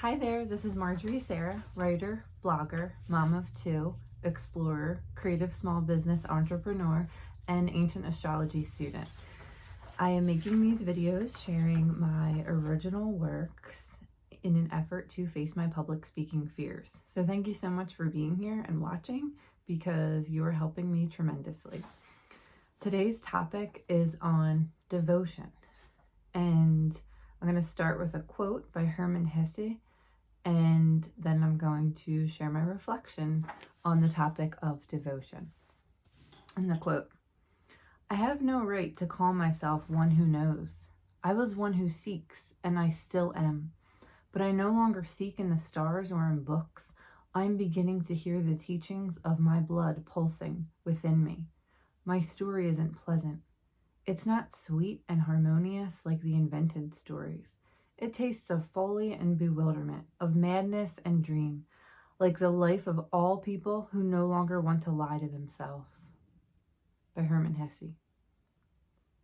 Hi there, this is Marjorie Sarah, writer, blogger, mom of two, explorer, creative small business entrepreneur, and ancient astrology student. I am making these videos sharing my original works in an effort to face my public speaking fears. So thank you so much for being here and watching because you are helping me tremendously. Today's topic is on devotion, and I'm going to start with a quote by Hermann Hesse, and then I'm going to share my reflection on the topic of devotion. And the quote, "I have no right to call myself one who knows. I was one who seeks, and I still am. But I no longer seek in the stars or in books. I am beginning to hear the teachings of my blood pulsing within me. My story isn't pleasant. It's not sweet and harmonious like the invented stories. It tastes of folly and bewilderment, of madness and dream, like the life of all people who no longer want to lie to themselves." By Hermann Hesse.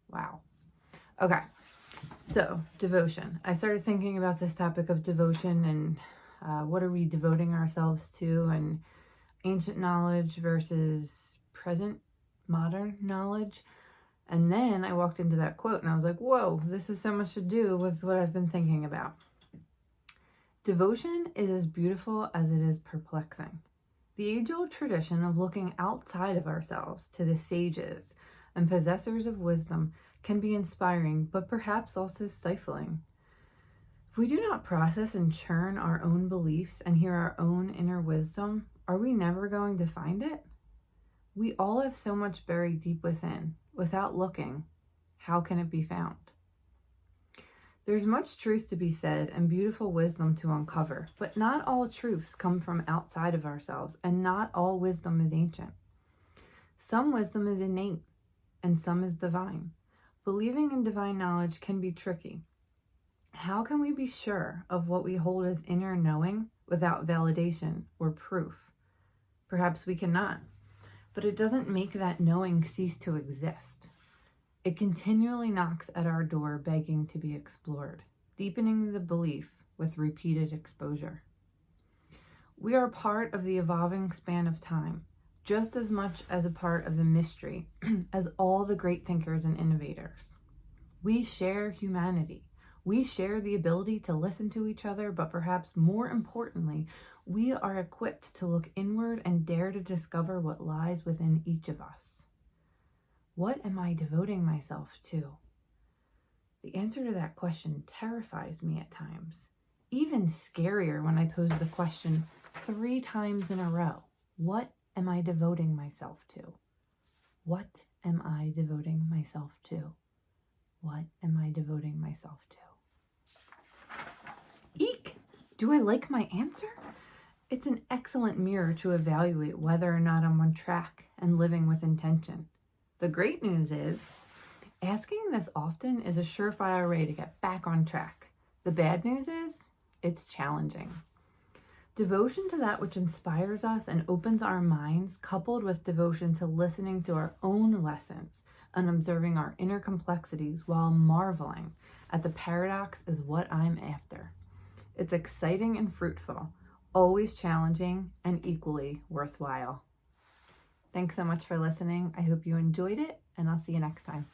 Wow. Okay, so devotion. I started thinking about this topic of devotion and what are we devoting ourselves to, and ancient knowledge versus present modern knowledge. And then I walked into that quote and I was like, whoa, this has so much to do with what I've been thinking about. Devotion is as beautiful as it is perplexing. The age-old tradition of looking outside of ourselves to the sages and possessors of wisdom can be inspiring, but perhaps also stifling. If we do not process and churn our own beliefs and hear our own inner wisdom, are we never going to find it? We all have so much buried deep within. Without looking, how can it be found? There's much truth to be said and beautiful wisdom to uncover, but not all truths come from outside of ourselves, and not all wisdom is ancient. Some wisdom is innate, and some is divine. Believing in divine knowledge can be tricky. How can we be sure of what we hold as inner knowing without validation or proof? Perhaps we cannot. But it doesn't make that knowing cease to exist. It continually knocks at our door begging to be explored, deepening the belief with repeated exposure. We are part of the evolving span of time, just as much as a part of the mystery as all the great thinkers and innovators. We share humanity. We share the ability to listen to each other, but perhaps more importantly, we are equipped to look inward and dare to discover what lies within each of us. What am I devoting myself to? The answer to that question terrifies me at times. Even scarier when I pose the question 3 times in a row. What am I devoting myself to? What am I devoting myself to? What am I devoting myself to? Eek! Do I like my answer? It's an excellent mirror to evaluate whether or not I'm on track and living with intention. The great news is, asking this often is a surefire way to get back on track. The bad news is, it's challenging. Devotion to that which inspires us and opens our minds, coupled with devotion to listening to our own lessons and observing our inner complexities while marveling at the paradox, is what I'm after. It's exciting and fruitful, always challenging, and equally worthwhile. Thanks so much for listening. I hope you enjoyed it, and I'll see you next time.